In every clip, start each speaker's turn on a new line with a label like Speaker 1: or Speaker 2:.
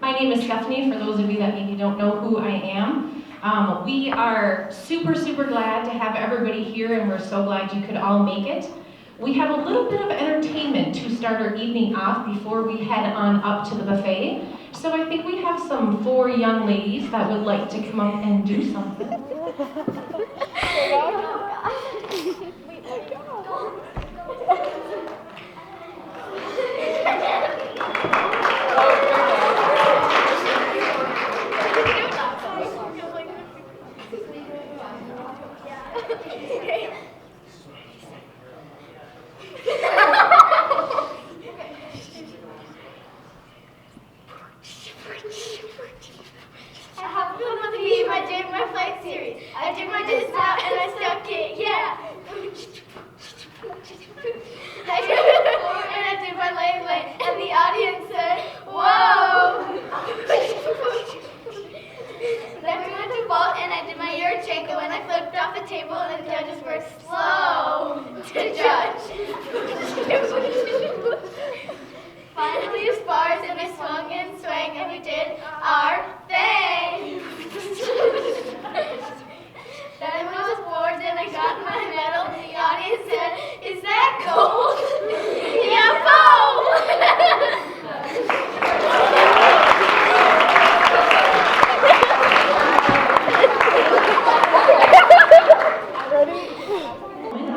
Speaker 1: My name is Stephanie, for those of you that maybe don't know who I am. We are super glad to have everybody here, and we're so glad you could all make it. We have a little bit of entertainment to start our evening off before we head on up to the buffet. So I think we have some 4 young ladies that would like to come up and do something.
Speaker 2: I did my disc out and I stuck it, yeah. I did the floor and I did my leg, and the audience said, whoa. Then we went to vault and I did my Yurchenko and I flipped off the table and the judges were slow to judge. Finally, the spars and I swung and swang and we did our thing. Then I was bored and I got my medal and the audience said, is that gold? Yeah,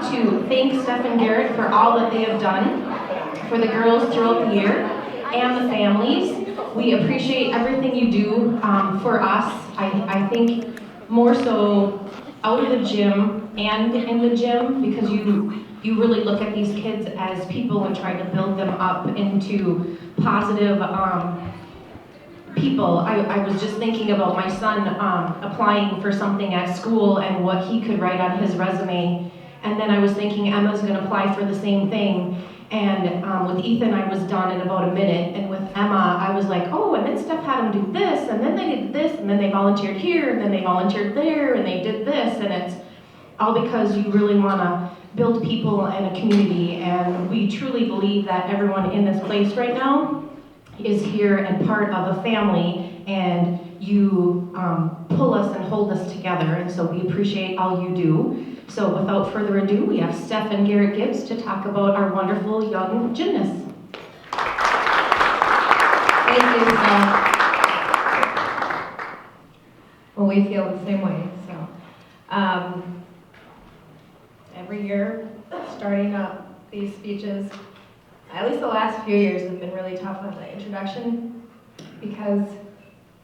Speaker 1: To thank Steph and Garrett for all that they have done for the girls throughout the year and the families. We appreciate everything you do for us. I think more so out of the gym and in the gym, because you really look at these kids as people and try to build them up into positive people. I was just thinking about my son applying for something at school and what he could write on his resume. And then I was thinking Emma's gonna apply for the same thing. And with Ethan, I was done in about a minute. And with Emma, I was like, oh, and then Steph had them do this, and then they did this, and then they volunteered here, and then they volunteered there, and they did this. And it's all because you really wanna build people and a community. And we truly believe that everyone in this place right now is here and part of a family, and you pull us and hold us together. And so we appreciate all you do. So without further ado, we have Steph and Garrett Gibbs to talk about our wonderful young gymnasts.
Speaker 3: Thank you. Well, we feel the same way. So every year, starting up these speeches, at least the last few years have been really tough on the introduction, because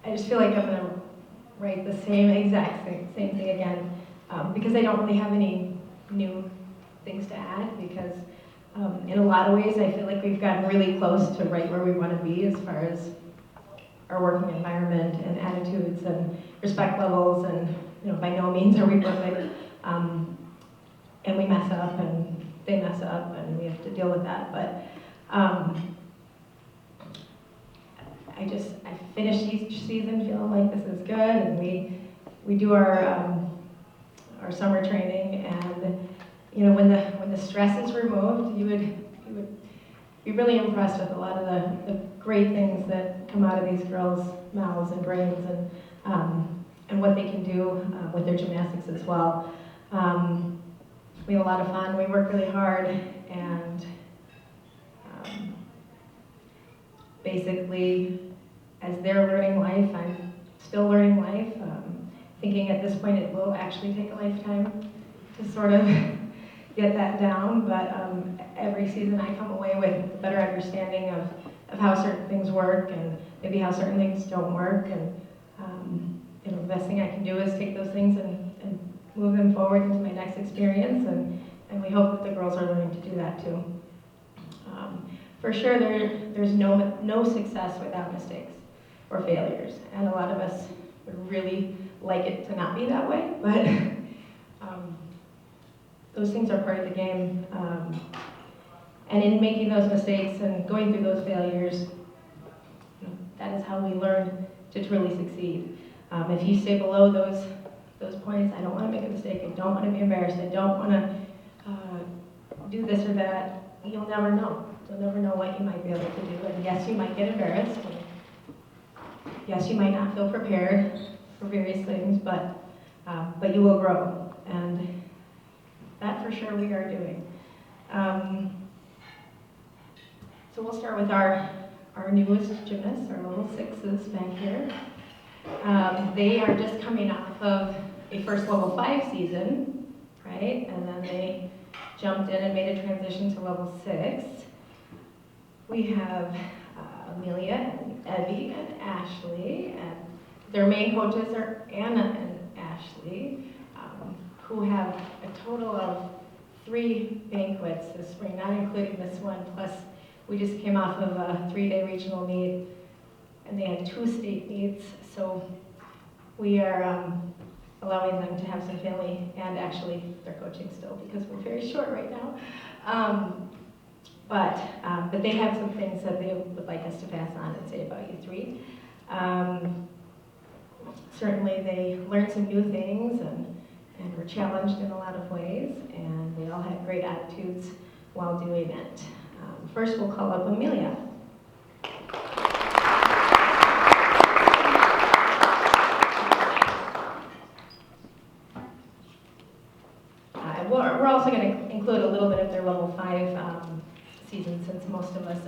Speaker 3: I just feel like I'm going to write the exact same thing again. Because I don't really have any new things to add, because in a lot of ways I feel like we've gotten really close to right where we want to be as far as our working environment and attitudes and respect levels, and by no means are we perfect, and we mess up and they mess up and we have to deal with that, but I finish each season feeling like this is good, and we do our summer training, and when the stress is removed, you would be really impressed with a lot of the great things that come out of these girls' mouths and brains, and what they can do with their gymnastics as well. We have a lot of fun. We work really hard, and basically, as they're learning life, I'm still learning life. Thinking at this point it will actually take a lifetime to sort of get that down, but every season I come away with a better understanding of how certain things work and maybe how certain things don't work, and the best thing I can do is take those things and move them forward into my next experience, and we hope that the girls are learning to do that too. For sure, there's no success without mistakes or failures, and a lot of us would really like it to not be that way, but those things are part of the game. And in making those mistakes and going through those failures, that is how we learn to truly succeed. If you stay below those points, I don't want to make a mistake, I don't want to be embarrassed, I don't want to do this or that, you'll never know. You'll never know what you might be able to do. And yes, you might get embarrassed, yes, you might not feel prepared for various things, but you will grow, and that for sure we are doing. So we'll start with our newest gymnasts, our level 6s back here. They are just coming off of a first level 5 season, right? And then they jumped in and made a transition to level 6. We have Amelia and Evie and Ashley, and their main coaches are Anna and Ashley, who have a total of 3 banquets this spring, not including this one, plus we just came off of a 3-day regional meet, and they had 2 state meets, so we are allowing them to have some family, and actually they're coaching still because we're very short right now. But they have some things that they would like us to pass on and say about you 3. Certainly they learned some new things and were challenged in a lot of ways, and they all had great attitudes while doing it. First we'll call up Amelia. We're also going to include a little bit of their level 5 season, since most of us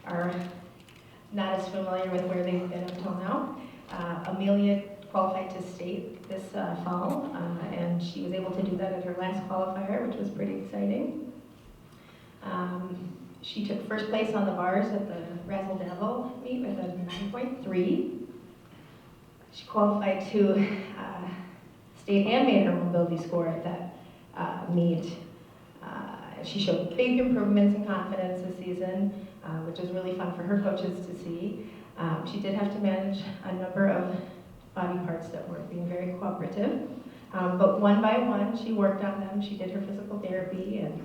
Speaker 3: are not as familiar with where they've been until now. Amelia qualified to state this fall, and she was able to do that at her last qualifier, which was pretty exciting. She took first place on the bars at the Razzle Dazzle meet with a 9.3. She qualified to state and made her mobility score at that meet. She showed big improvements in confidence this season, which is really fun for her coaches to see. She did have to manage a number of body parts that weren't being very cooperative, but one by one she worked on them. She did her physical therapy, and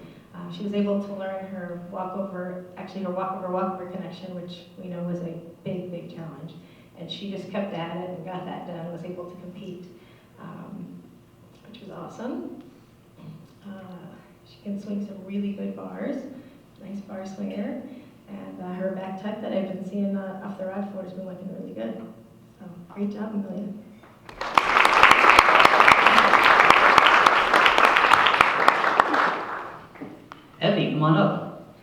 Speaker 3: she was able to learn her walkover connection, which we know was a big challenge. And she just kept at it and got that done and was able to compete, which was awesome. She can swing some really good bars, nice bar swinger, and her back tuck that I've been seeing off the rod floor has been looking really good. So great job, Amelia.
Speaker 4: Evie, come on up.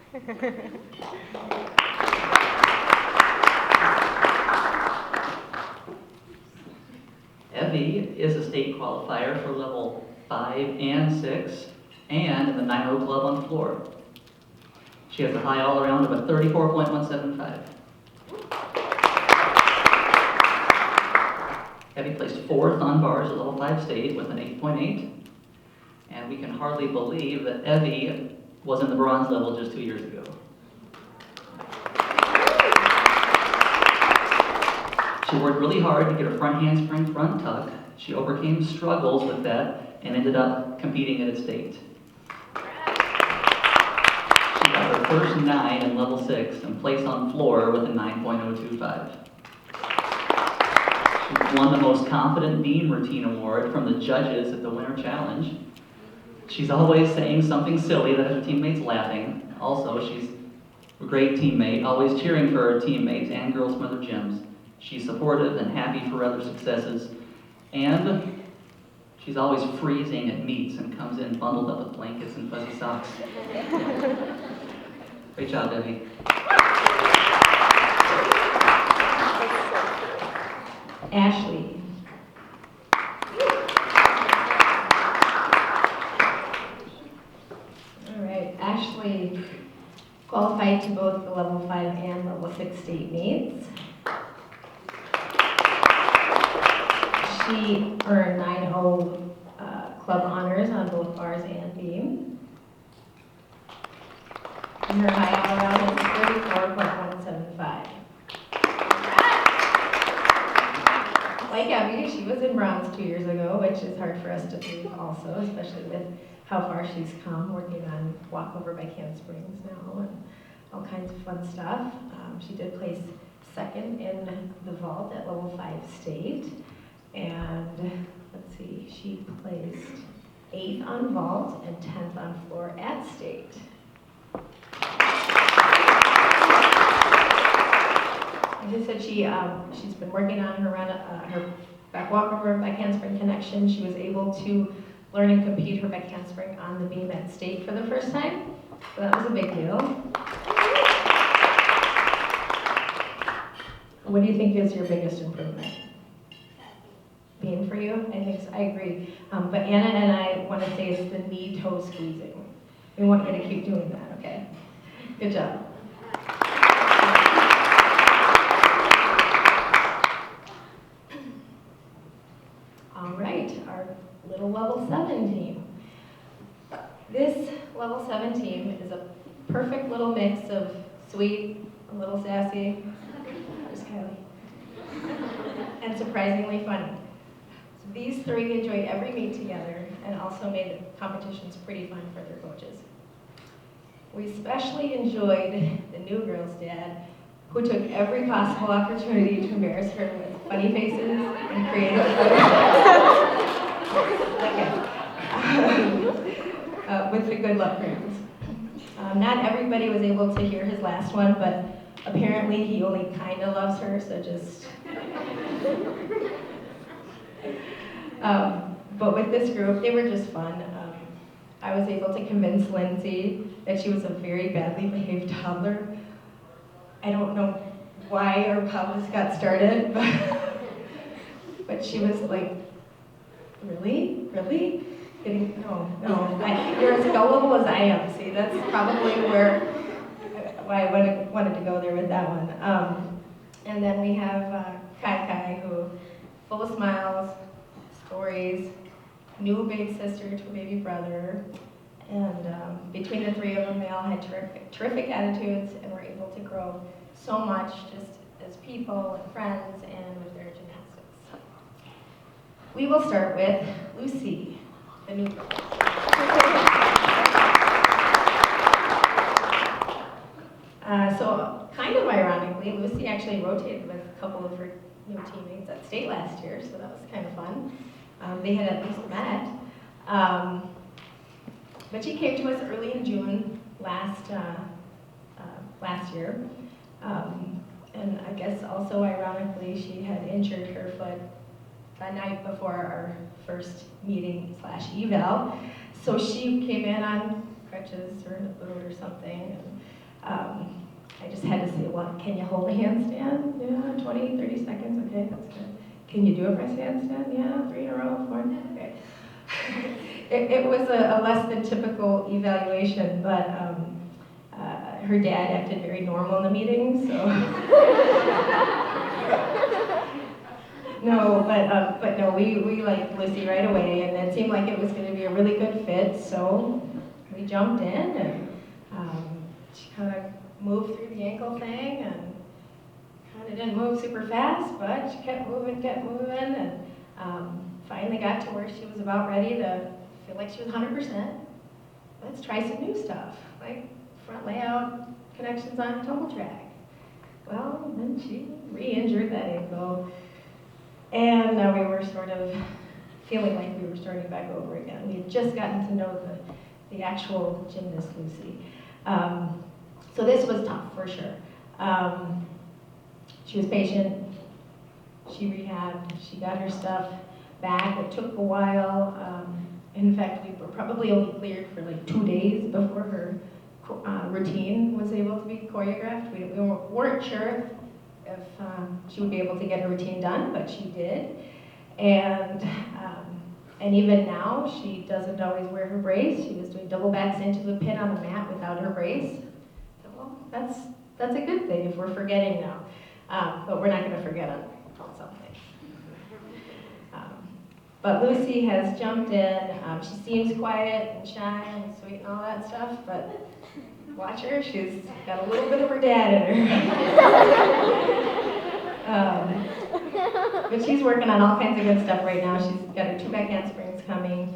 Speaker 4: Evie is a state qualifier for level 5 and 6, and in the 9-row club on the floor. She has a high all-around of a 34.175. Evie placed 4th on bars at level 5 state with an 8.8, and we can hardly believe that Evie was in the bronze level just 2 years ago. She worked really hard to get her front handspring front tuck. She overcame struggles with that and ended up competing at state. She got her first 9 in level 6 and placed on floor with a 9.025. She won the most confident beam routine award from the judges at the Winter Challenge. She's always saying something silly that has her teammates laughing. Also, she's a great teammate, always cheering for her teammates and girls from other gyms. She's supportive and happy for other successes. And she's always freezing at meets and comes in bundled up with blankets and fuzzy socks. Great job, Debbie.
Speaker 3: Ashley. All right, Ashley qualified to both the level 5 and level 6 state meets. She earned 9.0 club honors on both bars and beam. And her high all-around is 34.175. Like Abby, she was in bronze 2 years ago, which is hard for us to believe also, especially with how far she's come, working on walkover by handsprings now and all kinds of fun stuff. She did place 2nd in the vault at level 5 state. And let's see, she placed 8th on vault and 10th on floor at state. Who said she's been working on her back walk over, back handspring connection. She was able to learn and compete her back handspring on the beam at state for the first time. So that was a big deal. What do you think is your biggest improvement? Beam for you? I think so. I agree. But Anna and I want to say it's the knee-toe squeezing. We want you to keep doing that, okay? Good job. All right, our little level 7 team. This level 7 team is a perfect little mix of sweet, a little sassy, there's Kylie, and surprisingly funny. So these three enjoyed every meet together and also made the competitions pretty fun for their coaches. We especially enjoyed the new girl's dad, who took every possible opportunity to embarrass her with funny faces and creative with the good luck rounds. Not everybody was able to hear his last one, but apparently he only kind of loves her, so just... But with this group, they were just fun. I was able to convince Lindsay that she was a very badly behaved toddler. I don't know why or how this got started, but she was like, really? Really? No. You're as gullible as I am. See, that's probably why I wanted to go there with that one. And then we have Kai, who full of smiles, stories, new big sister to a baby brother, and between the three of them, they all had terrific attitudes and were able to grow so much just as people and friends and with their gymnastics. We will start with Lucy, the new girl. So kind of ironically, Lucy actually rotated with a couple of her new teammates at state last year, so that was kind of fun. They had at least met. But she came to us early in June last year. And I guess also ironically, she had injured her foot the night before our first meeting / eval. So she came in on crutches or in a boot or something. And, I just had to say, well, can you hold a handstand? Yeah, 20, 30 seconds, okay, that's good. Can you do a press handstand? Yeah, 3 in a row, 4, okay. It was a less than typical evaluation, but her dad acted very normal in the meeting, so. But no, we liked Lucy right away, and it seemed like it was going to be a really good fit, so we jumped in, and she kind of moved through the ankle thing, and kind of didn't move super fast, but she kept moving, and finally got to where she was about ready to feel like she was 100%. Let's try some new stuff, like front layout, connections on a tumble track. Well, then she re-injured that ankle, and now we were sort of feeling like we were starting back over again. We had just gotten to know the actual gymnast Lucy. So this was tough, for sure. She was patient, she rehabbed, she got her stuff back. It took a while. In fact, we were probably only cleared for like 2 days before her routine was able to be choreographed. We weren't sure if she would be able to get her routine done, but she did. And even now, she doesn't always wear her brace. She was doing double backs into the pin on the mat without her brace. So, well, that's a good thing if we're forgetting now. But we're not going to forget on something. But Lucy has jumped in. She seems quiet and shy and sweet and all that stuff, but watch her. She's got a little bit of her dad in her. But she's working on all kinds of good stuff right now. She's got her 2 back handsprings coming.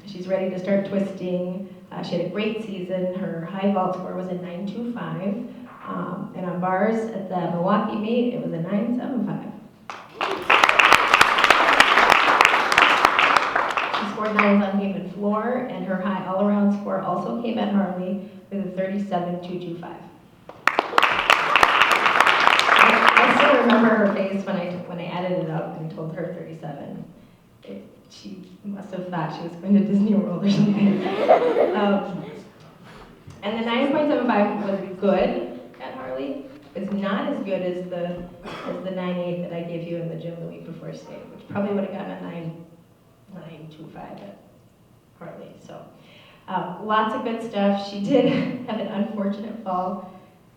Speaker 3: She's ready to start twisting. She had a great season. Her high vault score was a 9.25. And on bars at the Milwaukee meet, it was a 9.75. She scored 9s on beam and floor, and her high all-around score also came at Harley with a 37.225. still remember her face when I added it up and told her 37. She must have thought she was going to Disney World or something. And the 9.75 was good at Harley. It's not as good as the 9.8 that I gave you in the gym the week before state, which probably would have gotten a 9.25 at Harley. So lots of good stuff. She did have an unfortunate fall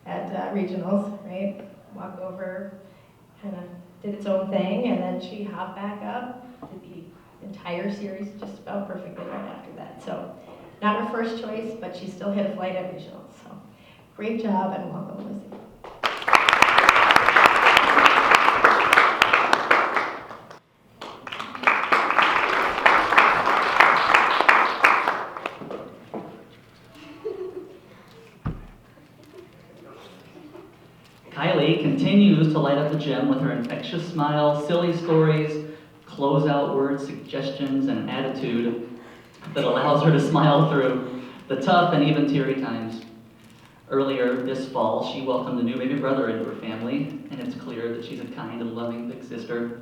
Speaker 3: at regionals, right? Walk over, kind of did its own thing, and then she hopped back up, did the entire series just about perfectly right after that. So not her first choice, but she still hit a flight at regionals. So great job and welcome, Lizzie.
Speaker 4: Kylie continues to light up the gym with her infectious smile, silly stories, closeout words, suggestions, and attitude that allows her to smile through the tough and even teary times. Earlier this fall, she welcomed a new baby brother into her family, and it's clear that she's a kind and loving big sister.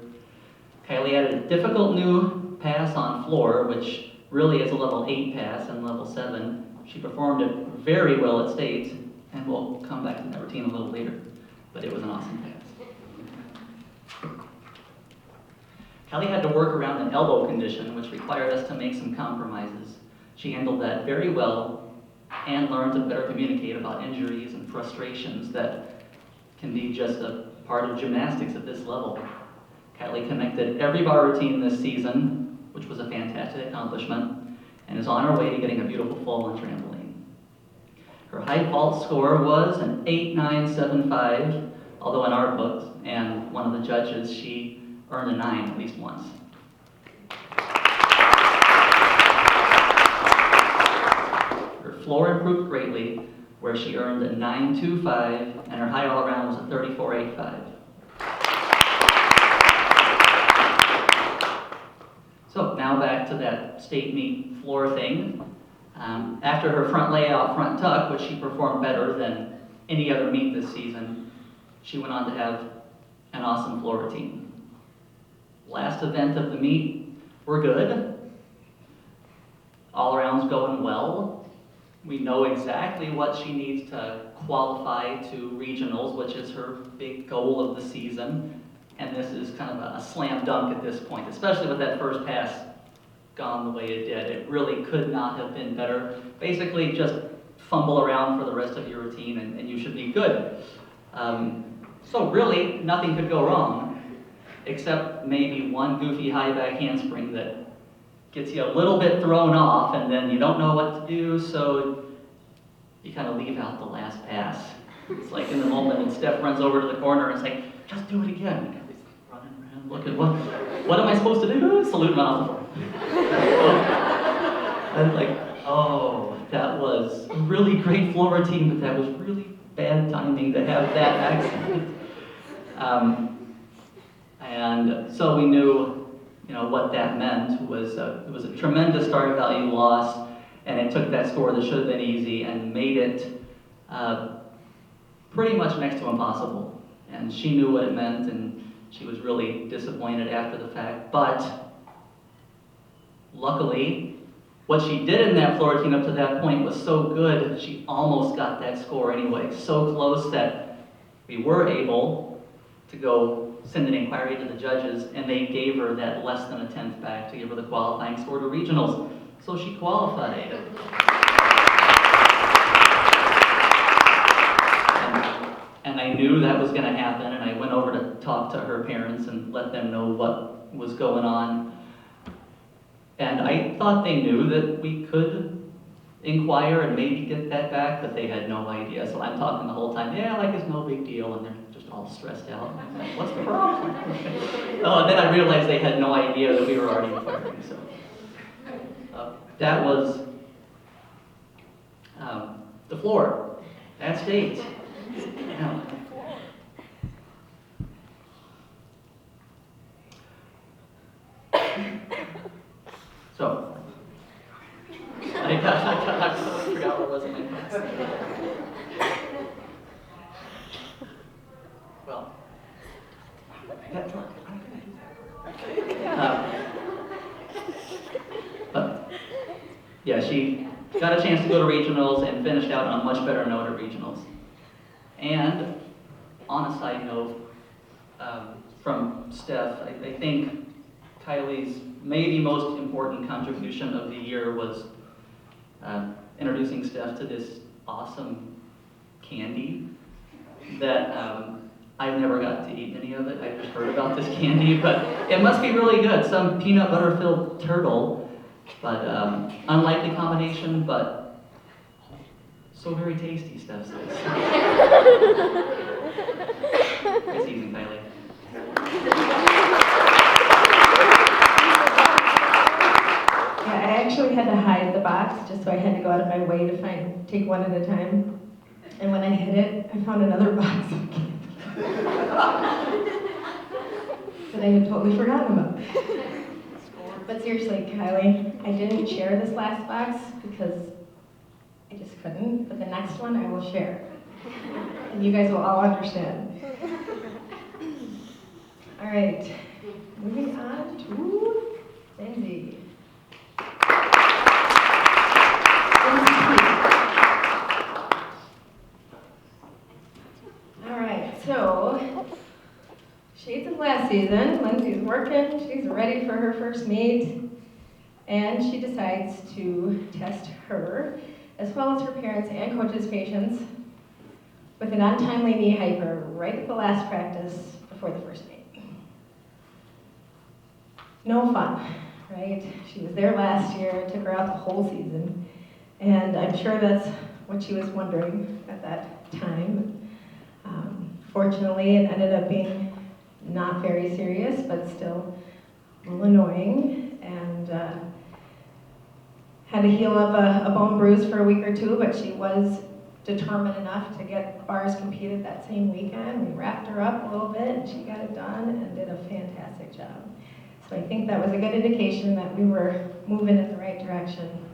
Speaker 4: Kylie added a difficult new pass on floor, which really is a level 8 pass and level 7. She performed it very well at state, and we'll come back to that routine a little later, but it was an awesome pass. Kylie had to work around an elbow condition, which required us to make some compromises. She handled that very well and learned to better communicate about injuries and frustrations that can be just a part of gymnastics at this level. Kylie connected every bar routine this season, which was a fantastic accomplishment, and is on her way to getting a beautiful fall on trampoline. Her high vault score was an 8.975, although in our books and one of the judges, she earned a 9 at least once. Her floor improved greatly, where she earned a 9.25, and her high all-around was a 34.85. So now back to that state meet floor thing. After her front layout, front tuck, which she performed better than any other meet this season, she went on to have an awesome floor routine. Last event of the meet, we're good. All around's going well. We know exactly what she needs to qualify to regionals, which is her big goal of the season. And this is kind of a slam dunk at this point, especially with that first pass gone the way it did. It really could not have been better. Basically, just fumble around for the rest of your routine and you should be good. So really, nothing could go wrong, except maybe one goofy high back handspring that gets you a little bit thrown off, and then you don't know what to do, so you kind of leave out the last pass. It's like in the moment, and Steph runs over to the corner and it's like, just do it again. He's running around, looking, what am I supposed to do? Salute him off the floor. And like, oh, that was a really great floor routine, but that was really bad timing to have that accident. And so we knew, what that meant was it was a tremendous start value loss, and it took that score that should have been easy and made it pretty much next to impossible. And she knew what it meant, and she was really disappointed after the fact. But luckily, what she did in that floor routine up to that point was so good, she almost got that score anyway. So close that we were able to go send an inquiry to the judges, and they gave her that less than a 10th back to give her the qualifying score to regionals. So she qualified. And I knew that was going to happen, and I went over to talk to her parents and let them know what was going on. And I thought they knew that we could inquire and maybe get that back, but they had no idea. So I'm talking the whole time, yeah, like it's no big deal, and they're just all stressed out. I'm like, what's the problem? Oh, and then I realized they had no idea that we were already inquiring. So that was the floor at state. Yeah. So, I forgot what was in my class. Well, But yeah, she got a chance to go to regionals and finished out on a much better note at regionals. And on a side note, from Steph, I think Kylie's maybe most important contribution of the year was introducing Steph to this awesome candy that I've never got to eat any of it. I just heard about this candy, but it must be really good. Some peanut butter filled turtle, but unlikely combination, but so very tasty, Steph says. It's easy, Kylie.
Speaker 3: Yeah, I actually had to hide the box just so I had to go out of my way to take one at a time. And when I hid it, I found another box of candy that I had totally forgotten about. But seriously, Kylie, I didn't share this last box because I just couldn't, but the next one I will share. And you guys will all understand. All right, moving on to Lindsay. All right, so shades of last season, Lindsay's working, she's ready for her first meet, and she decides to test her, as well as her parents' and coaches' patience, with an untimely knee hyper right at the last practice before the first meet. No fun, right? She was there last year, it took her out the whole season, and I'm sure that's what she was wondering at that time. Fortunately, it ended up being not very serious, but still a little annoying, and had to heal up a bone bruise for a week or two, but she was determined enough to get bars competed that same weekend. We wrapped her up a little bit, and she got it done and did a fantastic job. So I think that was a good indication that we were moving in the right direction.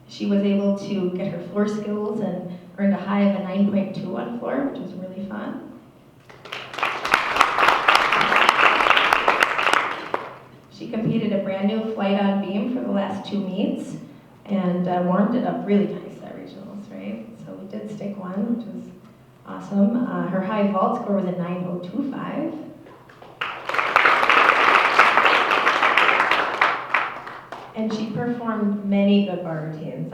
Speaker 3: She was able to get her floor skills and earned a high of a 9.2 on floor, which was really fun. She competed a brand new flight on beam for the last 2 meets and warmed it up really nice at regionals, right? So we did stick one, which was awesome. Her high vault score was a 9.025. And she performed many good bar routines.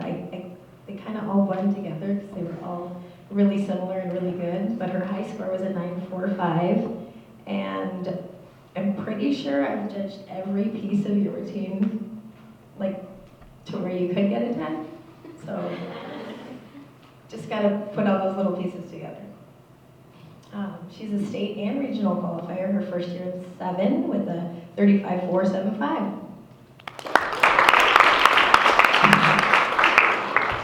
Speaker 3: They kind of all blend together because they were all really similar and really good. But her high score was a 9.45. And I'm pretty sure I've judged every piece of your routine, like to where you could get a 10. So just got to put all those little pieces together. She's a state and regional qualifier, her first year in 7 with a 35.475.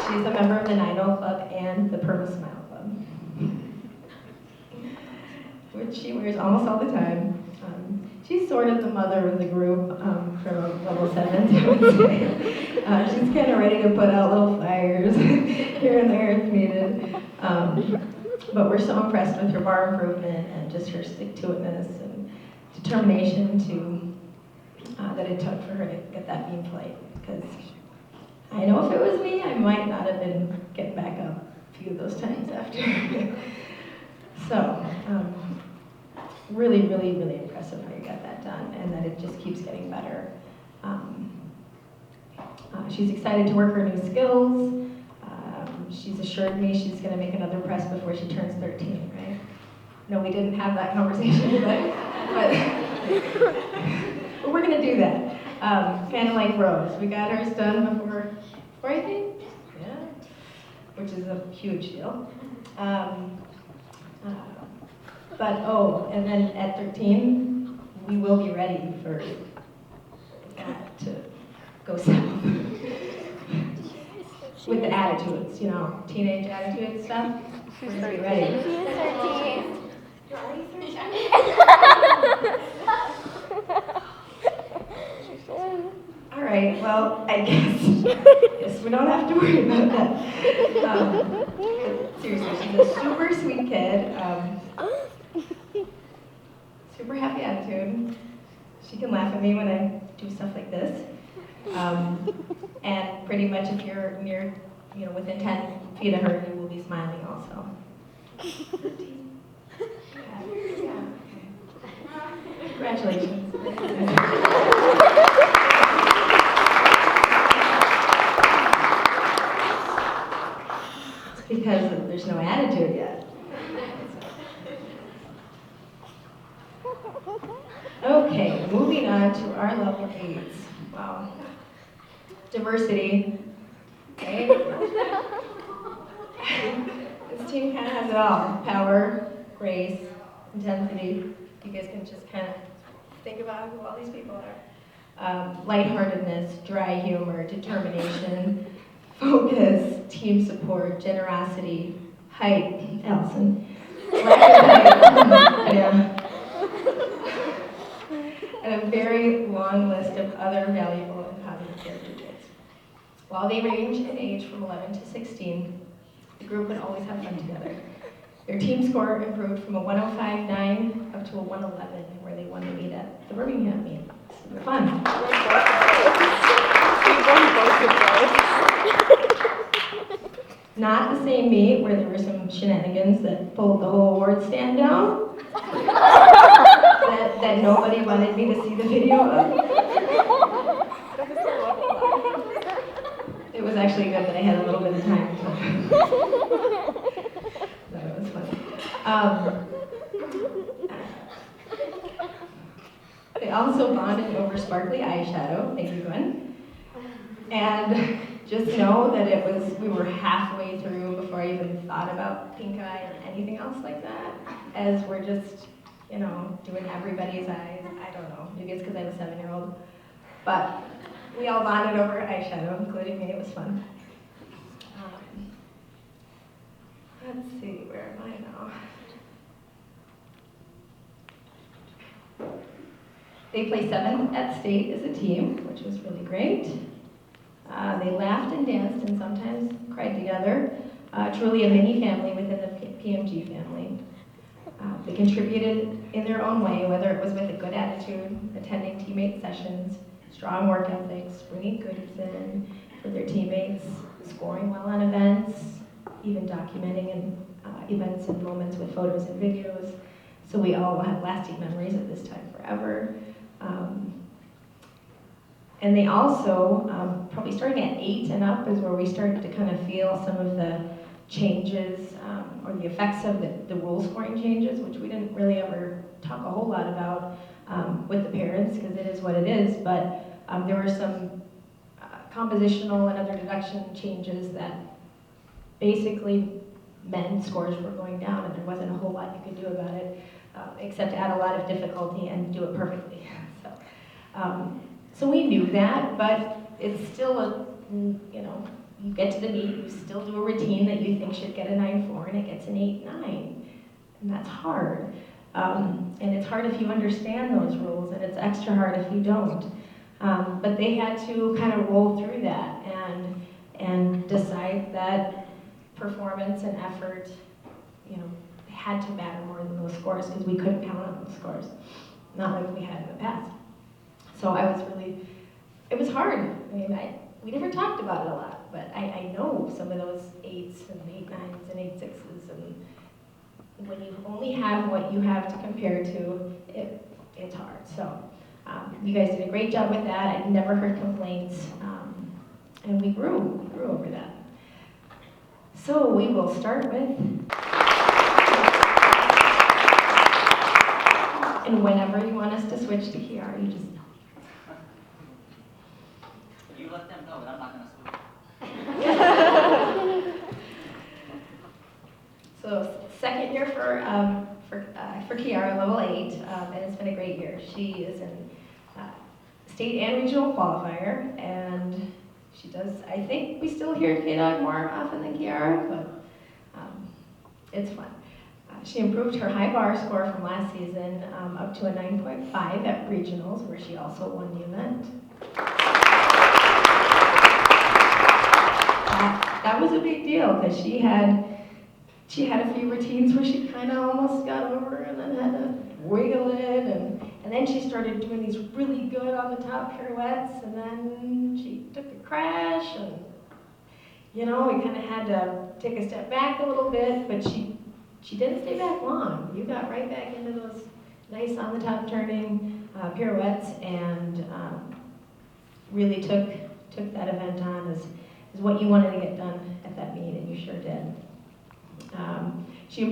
Speaker 3: She's a member of the 9-0 Club and the Purple Smile Club, which she wears almost all the time. She's sort of the mother of the group from level 7, I would say. She's kind of ready to put out little fires here and there if needed. But we're so impressed with her bar improvement and just her stick-to-itness and determination that it took for her to get that beam flight. Because I know if it was me, I might not have been getting back up a few of those times after. So, really, really, really impressive how you got that done, and that it just keeps getting better. She's excited to work her new skills. She's assured me she's going to make another press before she turns 13, right? No, we didn't have that conversation, but we're going to do that. Kind of like Rose. We got hers done before 18? Yeah. Which is a huge deal. And then at 13, we will be ready for that to go south. With the attitudes, you know, teenage attitude stuff. We're gonna be ready.
Speaker 2: 13.
Speaker 3: All right, well, I guess we don't have to worry about that. Seriously, she's a super sweet kid. of me when I do stuff like this. And pretty much if you're near, within 10 feet of her, you will be smiling also. Yeah. Congratulations. Because there's no attitude yet. Okay, moving on to our level 8s. Wow. Diversity. Okay. This team kind of has it all. Power, grace, intensity. You guys can just kind of think about who all these people are. Lightheartedness, dry humor, determination, focus, team support, generosity, height, Allison. Lack of height. Yeah. And a very long list of other valuable and positive character traits. While they range in age from 11 to 16, the group would always have fun together. Their team score improved from a 105.9 up to a 111, where they won the meet at the Birmingham meet. Super fun. Not the same meet where there were some shenanigans that pulled the whole award stand down. that nobody wanted me to see the video of. It was actually good that I had a little bit of time. That was fun. They also bonded over sparkly eyeshadow. Thank you, Gwen. And just know that we were halfway through before I even thought about pink eye or anything else like that, as we're just, doing everybody's eyes. I don't know, maybe it's because I was a 7-year-old. But we all bonded over eyeshadow, including me. It was fun. Let's see, where am I now? They placed 7th at state as a team, which was really great. They laughed and danced and sometimes cried together. Truly a mini family within the PMG family. They contributed in their own way, whether it was with a good attitude, attending teammate sessions, strong work ethics, bringing goodies in for their teammates, scoring well on events, even documenting events and moments with photos and videos. So we all will have lasting memories of this time forever. And they also, probably starting at 8 and up is where we started to kind of feel some of the changes or the effects of the rule scoring changes, which we didn't really ever talk a whole lot about with the parents because it is what it is, but there were some compositional and other deduction changes that basically meant scores were going down and there wasn't a whole lot you could do about it except add a lot of difficulty and do it perfectly. So we knew that, but it's still you get to the meet, you still do a routine that you think should get a 9.4 and it gets an 8.9. And that's hard. And it's hard if you understand those rules, and it's extra hard if you don't. But they had to kind of roll through that and decide that performance and effort, had to matter more than those scores because we couldn't count on those scores, not like we had in the past. So it was hard. I mean, we never talked about it a lot, but I know some of those 8s and 8.9s and 8.6s, and when you only have what you have to compare to, it's hard. So you guys did a great job with that. I never heard complaints, and we grew over that. So we will start with, and whenever you want us to switch to Kiara, you just know.
Speaker 4: You let them know that I'm not going to switch.
Speaker 3: So second year for Kiara, level 8, and it's been a great year. She is in state and regional qualifier, and she does, I think we still hear K-Dog more often than Kiara, but it's fun. She improved her high bar score from last season up to a 9.5 at regionals, where she also won the event. That was a big deal because she had a few routines where she kind of almost got over and then had to wiggle it, and And then she started doing these really good on the top pirouettes, and then she took a crash, and we kind of had to take a step back a little bit, but she didn't stay back long. You got right back into those nice on the top turning pirouettes, and really took that event on as what you wanted to get done at that meet, and you sure did. She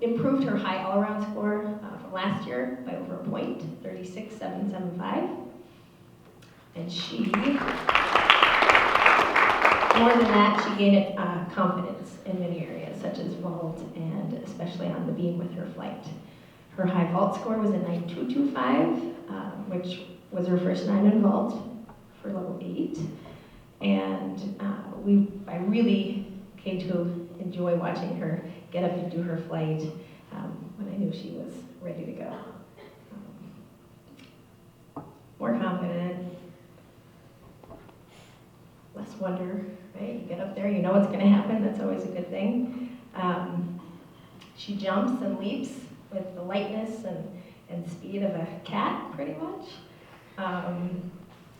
Speaker 3: improved her high all-around score from last year by over a point, 36.775. And more than that, she gained confidence in many areas, such as vault and especially on the beam with her flight. Her high vault score was a 9.225, which was her first 9 in vault for level 8. And I really came to enjoy watching her get up and do her flight when I knew she was ready to go. More confident, less wonder, right? You get up there, you know what's going to happen, that's always a good thing. She jumps and leaps with the lightness and speed of a cat, pretty much.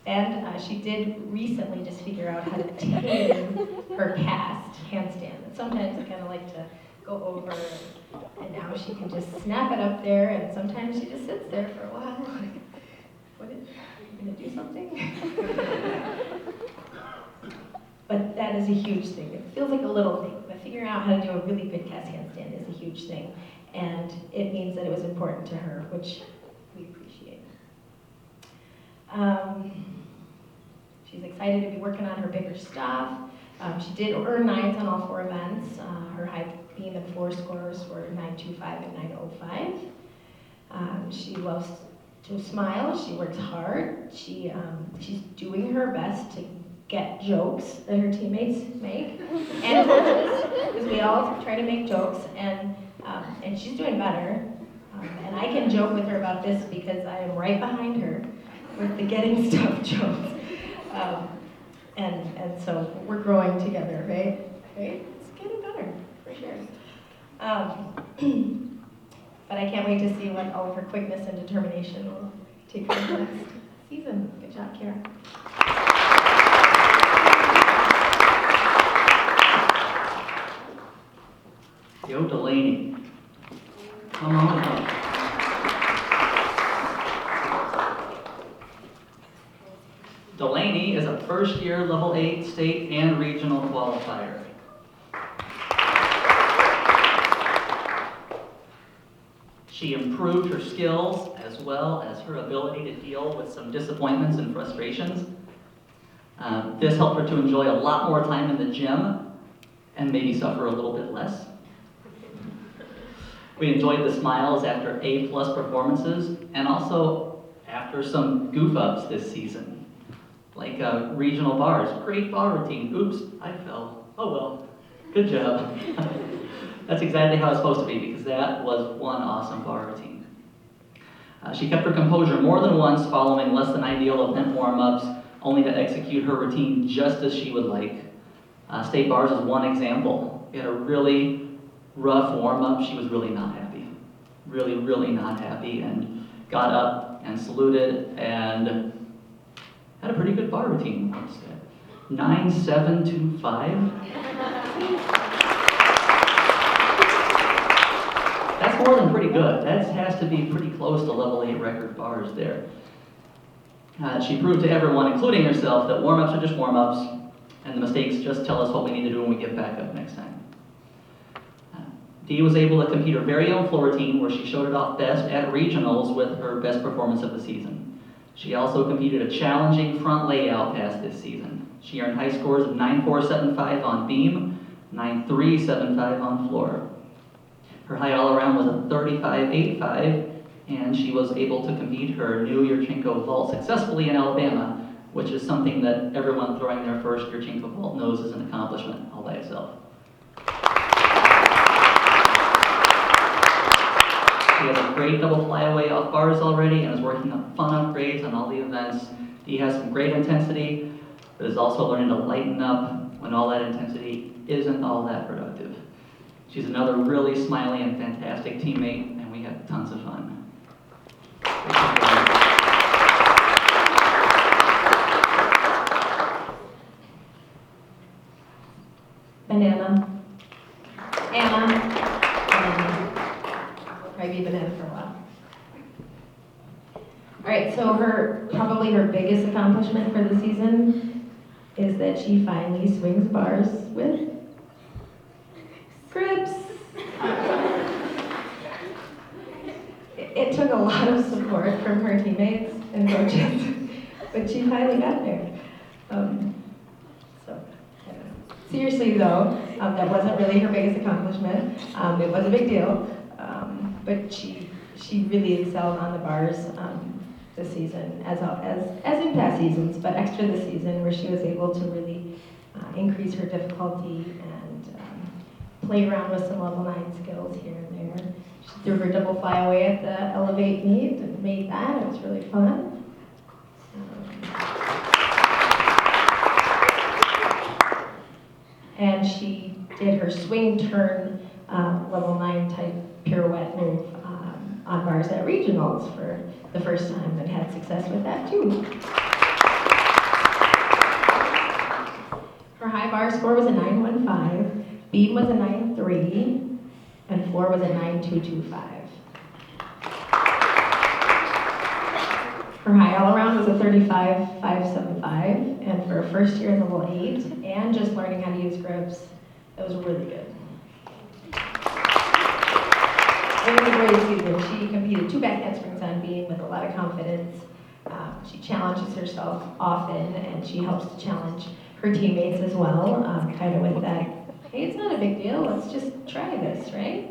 Speaker 3: And she did recently just figure out how to tame her cast handstand. And sometimes I kind of like to go over, and now she can just snap it up there, and sometimes she just sits there for a while. Like, are you going to do something? But that is a huge thing. It feels like a little thing, but figuring out how to do a really good cast handstand is a huge thing. And it means that it was important to her, which we appreciate. She's excited to be working on her bigger stuff. She did earn 9s on all 4 events. Her high beam and floor scores were 9.25 and 9.05. She loves to smile. She works hard. She's doing her best to get jokes that her teammates make, and because we all try to make jokes, and she's doing better. And I can joke with her about this because I am right behind her with the getting stuff jokes. And so we're growing together, right? It's getting better, for sure. But I can't wait to see what all of her quickness and determination will take her next season. Good job, Kara.
Speaker 4: Yo, Delaney. Come on up. Delaney is a first-year level 8 state and regional qualifier. She improved her skills as well as her ability to deal with some disappointments and frustrations. This helped her to enjoy a lot more time in the gym and maybe suffer a little bit less. We enjoyed the smiles after A+ performances and also after some goof-ups this season. Like regional bars, great bar routine. Oops, I fell. Oh well, good job. That's exactly how it's supposed to be because that was one awesome bar routine. She kept her composure more than once following less than ideal event warm-ups, only to execute her routine just as she would like. State bars is one example. We had a really rough warm-up. She was really not happy. Really, really not happy, and got up and saluted and had a pretty good bar routine. 9.725. That's more than pretty good. That has to be pretty close to level 8 record bars there. She proved to everyone, including herself, that warm-ups are just warm-ups, and the mistakes just tell us what we need to do when we get back up next time. Dee was able to compete her very own floor routine where she showed it off best at regionals with her best performance of the season. She also competed a challenging front layout pass this season. She earned high scores of 9.475 on beam, 9.375 on floor. Her high all-around was a 35.85, and she was able to compete her new Yurchenko vault successfully in Alabama, which is something that everyone throwing their first Yurchenko vault knows is an accomplishment all by itself. She has a great double flyaway off bars already and is working on fun upgrades on all the events. Dee has some great intensity, but is also learning to lighten up when all that intensity isn't all that productive. She's another really smiley and fantastic teammate, and we had tons of fun.
Speaker 3: for a while. All right, so probably her biggest accomplishment for the season is that she finally swings bars with grips. It took a lot of support from her teammates and coaches, but she finally got there. So, I don't know. Seriously though, that wasn't really her biggest accomplishment. It was a big deal, but she really excelled on the bars this season, as in past seasons, but extra this season, where she was able to really increase her difficulty and play around with some level 9 skills here and there. She threw her double flyaway at the Elevate meet and made that. It was really fun. And she did her swing turn level 9 type pirouette move on bars at regionals for the first time and had success with that too. Her high bar score was a 9.15, beam was a 9.3, and floor was a 9.225. Her high all around was a 35.575, and for a first year in level 8 and just learning how to use grips, it was really good. It was a great season. She competed 2 back handsprings on beam with a lot of confidence. She challenges herself often, and she helps to challenge her teammates as well, kind of with that, hey, it's not a big deal, let's just try this, right?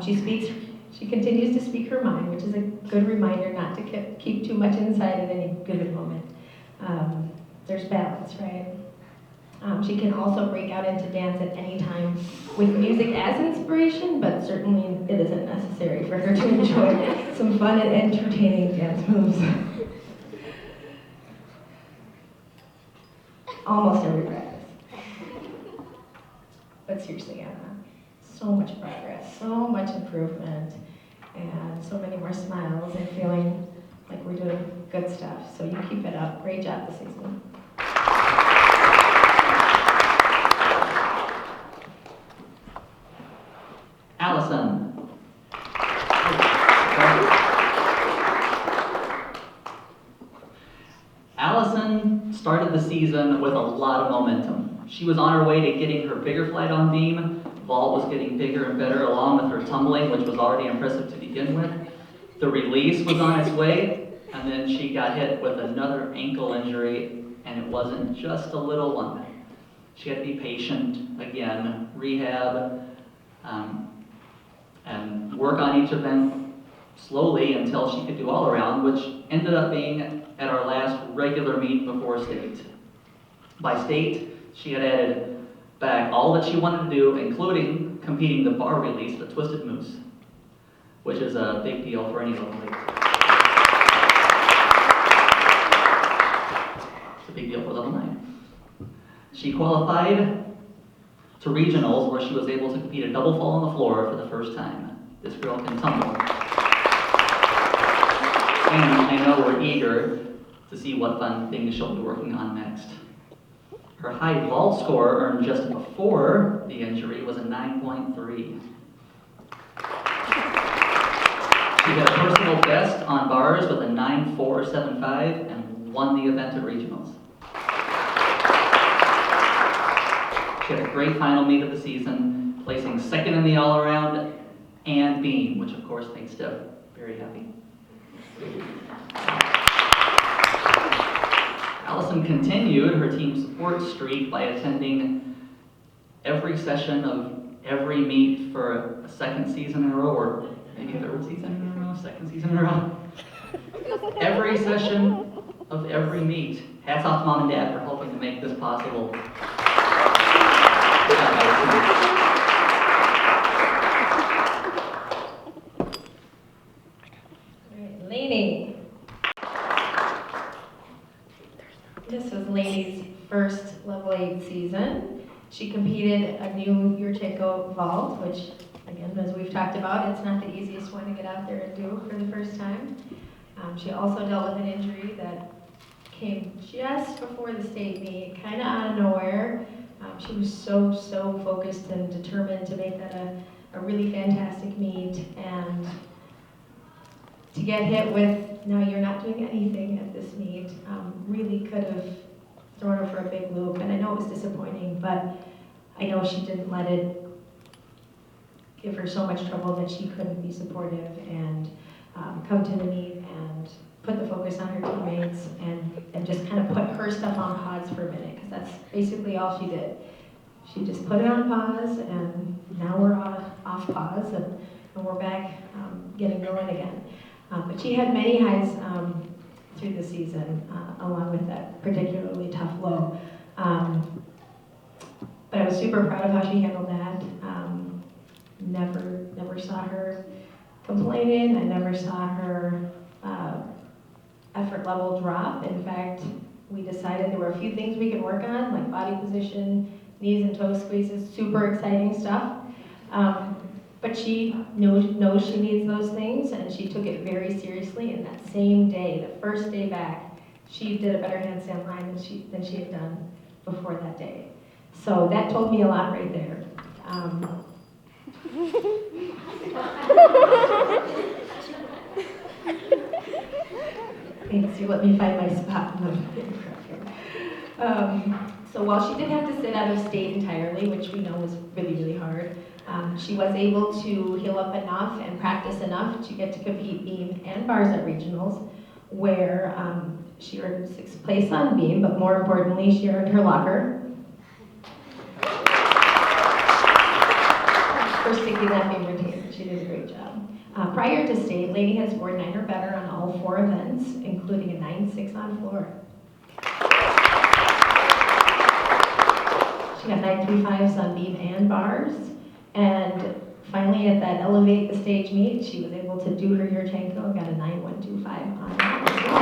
Speaker 3: She continues to speak her mind, which is a good reminder not to keep too much inside at any given moment. There's balance, right? She can also break out into dance at any time with music as inspiration, but certainly it isn't necessary for her to enjoy some fun and entertaining dance moves. Almost every practice. But seriously, Anna, so much progress, so much improvement, and so many more smiles and feeling like we're doing good stuff. So you keep it up. Great job this season.
Speaker 4: Allison. Allison started the season with a lot of momentum. She was on her way to getting her bigger flight on beam. Vault was getting bigger and better along with her tumbling, which was already impressive to begin with. The release was on its way, and then she got hit with another ankle injury, and it wasn't just a little one. She had to be patient again, rehab, and work on each of them slowly until she could do all around, which ended up being at our last regular meet before state. By state, she had added back all that she wanted to do, including competing the bar release, the twisted moose, which is a big deal for any level 8. It's a big deal for level 9. She qualified to regionals, where she was able to compete a double fall on the floor for the first time. This girl can tumble. And I know we're eager to see what fun things she'll be working on next. Her high vault score earned just before the injury was a 9.3. She had a personal best on bars with a 9.475 and won the event at regionals. She had a great final meet of the season, placing second in the all-around and beam, which of course makes Deb very happy. Allison continued her team support streak by attending every session of every meet for a second season in a row, or maybe a third season in a row, second season in a row. Every session of every meet. Hats off to Mom and Dad for helping to make this possible.
Speaker 3: Alright, Lainey. This was Lainey's first level 8 season. She competed a new Yurchenko vault, which, again, as we've talked about, it's not the easiest one to get out there and do for the first time. She also dealt with an injury that came just before the state meet, kind of out of nowhere. She was so focused and determined to make that a really fantastic meet, and to get hit with, "No, you're not doing anything at this meet," really could have thrown her for a big loop. And I know it was disappointing, but I know she didn't let it give her so much trouble that she couldn't be supportive and come to the meet and put the focus on her teammates and just kind of put her stuff on pause for a minute, because that's basically all she did. She just put it on pause, and now we're off pause, and we're back getting going again. But she had many highs through the season, along with that particularly tough low. But I was super proud of how she handled that. Never saw her complaining. I never saw her effort level drop. In fact, we decided there were a few things we could work on, like body position, knees and toe squeezes, super exciting stuff. But she knows she needs those things, and she took it very seriously. And that same day, the first day back, she did a better handstand line than she had done before that day. So that told me a lot right there. Thanks, you let me find my spot in the crowd here. So while she did have to sit out of state entirely, which we know was really, really hard, she was able to heal up enough and practice enough to get to compete beam and bars at regionals, where she earned 6th place on beam, but more importantly, she earned her locker for sticking that beam routine. She did a great job. Prior to state, Lady had scored 9 or better on all 4 events, including a 9.6 on floor. She got 9.35s on beam and bars, and finally at that Lvl.6-Lvl.8 meet, she was able to do her Yurchenko and got a 9.125 on that as well.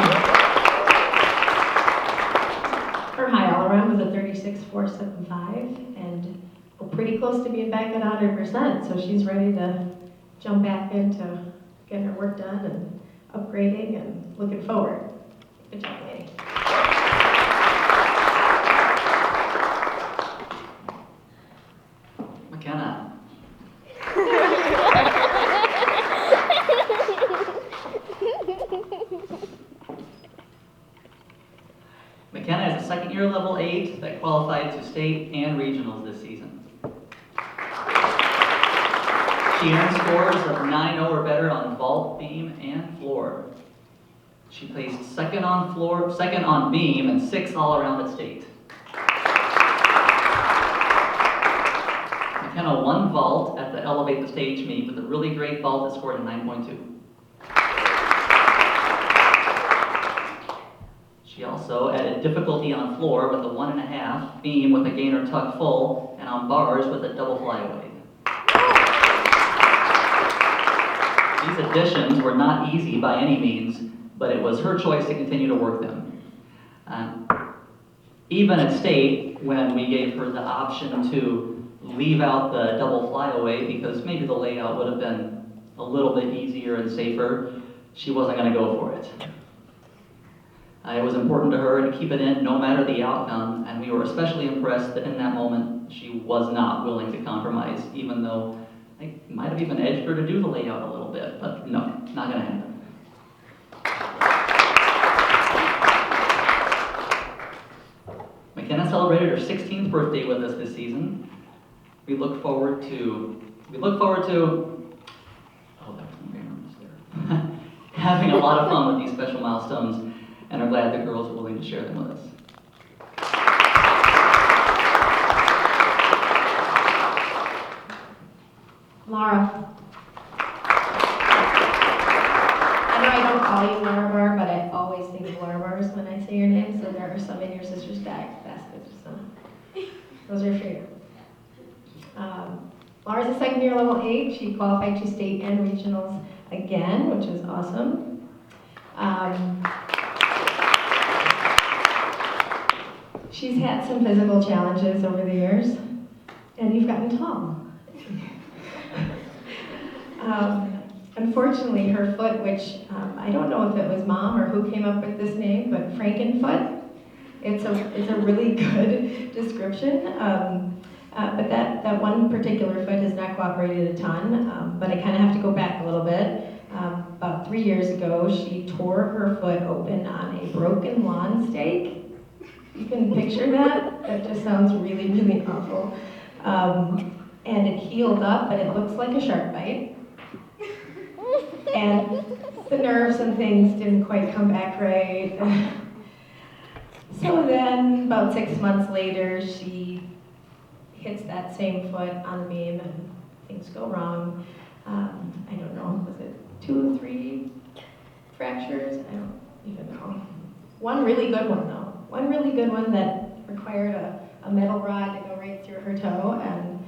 Speaker 3: Her high all around was a 36.475, and we're pretty close to being back at 100%, so she's ready to jump back into getting her work done and upgrading and looking forward. Good job, lady.
Speaker 4: McKenna. McKenna is a second-year level 8 that qualified to state and regionals this season. She earned scores of 9.0 or better on vault, beam, and floor. She placed second on floor, second on beam, and 6th all around at state. McKenna won vault at the Lvl.6 meet with a really great vault that scored a 9.2. She also added difficulty on floor with a 1.5, beam with a gainer tuck full, and on bars with a double flyaway. These additions were not easy by any means, but it was her choice to continue to work them. Even at state, when we gave her the option to leave out the double flyaway because maybe the layout would have been a little bit easier and safer, she wasn't going to go for it. It was important to her to keep it in no matter the outcome, and we were especially impressed that in that moment she was not willing to compromise, even though I might have even edged her to do the layout a little bit, but no, not going to happen. McKenna celebrated her 16th birthday with us this season. We look forward to, oh, that was there. Having a lot of fun with these special milestones, and are glad the girls are willing to share them with us.
Speaker 3: Laura. I know I don't call you Laura Bar, but I always think of Laura Bars when I say your name, so there are some in your sister's baskets. So those are for you. Laura's a second-year level 8. She qualified to state and regionals again, which is awesome. She's had some physical challenges over the years, and you've gotten tall. Unfortunately, her foot, which I don't know if it was mom or who came up with this name, but Frankenfoot, it's a really good description. But that one particular foot has not cooperated a ton, but I kind of have to go back a little bit. About 3 years ago, she tore her foot open on a broken lawn stake. You can picture that? That just sounds really, really awful. And it healed up, but it looks like a shark bite. And the nerves and things didn't quite come back right. So then, about 6 months later, she hits that same foot on the beam and things go wrong. I don't know, was it 2 or 3 fractures? I don't even know. One really good one though. One really good one that required a metal rod to go right through her toe. And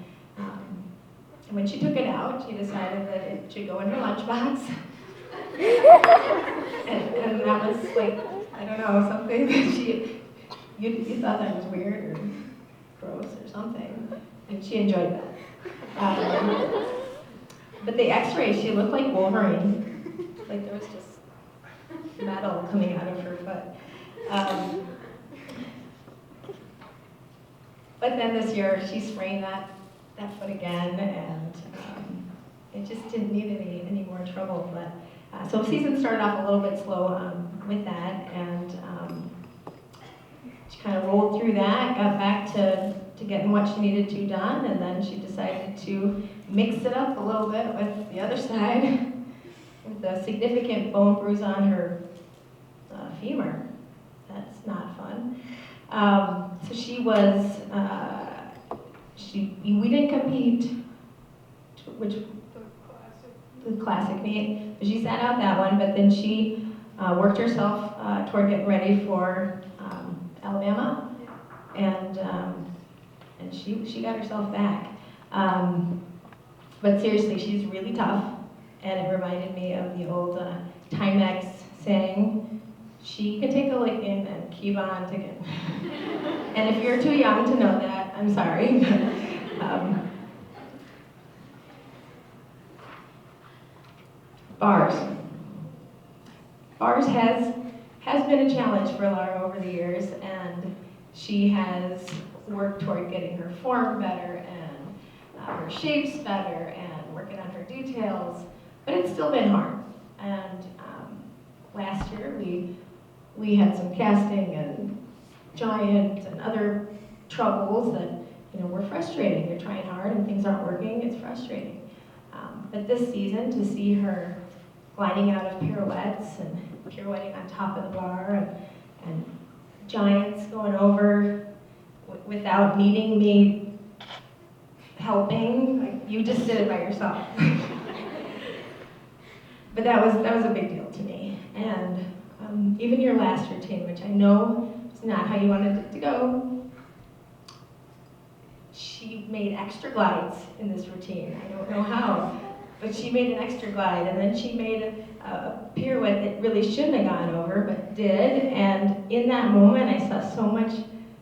Speaker 3: when she took it out, she decided that it should go in her lunchbox. and that was like, I don't know, something that you thought that was weird or gross or something. And she enjoyed that. But the x-ray, she looked like Wolverine. Like there was just metal coming out of her foot. But then this year, she sprained that foot again, and it just didn't need any more trouble. But so season started off a little bit slow with that, and she kind of rolled through that, got back to getting what she needed to done, and then she decided to mix it up a little bit with the other side, with a significant bone bruise on her femur. That's not fun. So she was, we didn't compete, which the classic meet, but she sat out that one, but then she worked herself toward getting ready for Alabama, and she got herself back. But seriously, she's really tough, and it reminded me of the old Timex saying, she can take a licking and keep on ticking. And if you're too young to know that, I'm sorry. Bars. Bars has been a challenge for Laura over the years, and she has worked toward getting her form better and her shapes better and working on her details, but it's still been hard. And last year we had some casting and giant and other troubles that were frustrating. You're trying hard and things aren't working, it's frustrating. But this season, to see her gliding out of pirouettes and pirouetting on top of the bar and giants going over without needing me helping, like you just did it by yourself. But that was a big deal to me. And even your last routine, which I know is not how you wanted it to go, she made extra glides in this routine. I don't know how, but she made an extra glide, and then she made a pirouette that really shouldn't have gone over, but did. And in that moment, I saw so much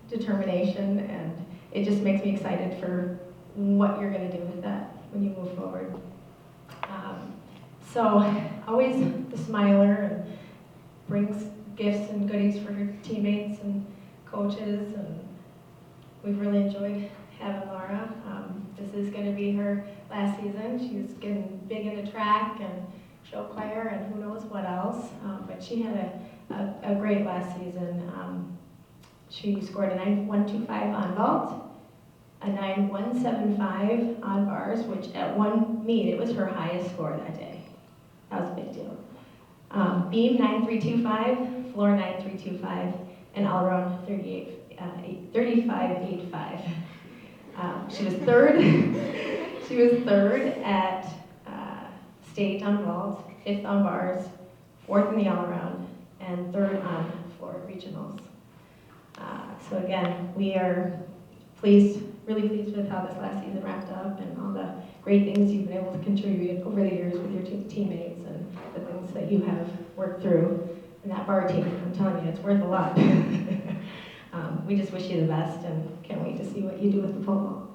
Speaker 3: determination, and it just makes me excited for what you're going to do with that when you move forward. So always the smiler, and brings gifts and goodies for her teammates and coaches, and we've really enjoyed having Laura. This is going to be her last season. She's getting big into track and show choir and who knows what else, but she had a great last season. She scored a 9.125 on vault, a 9.175 on bars, which at one meet, it was her highest score that day. That was a big deal. Beam 9.325, floor 9.325, and all around 35.85. She was third. She was third at state on vault, fifth on bars, fourth in the all around, and third on floor regionals. So again, we are really pleased with how this last season wrapped up and all the great things you've been able to contribute over the years with your teammates and the things that you have worked through. And that bar team, I'm telling you, it's worth a lot. We just wish you the best and can't wait to see what you do with the pole vault.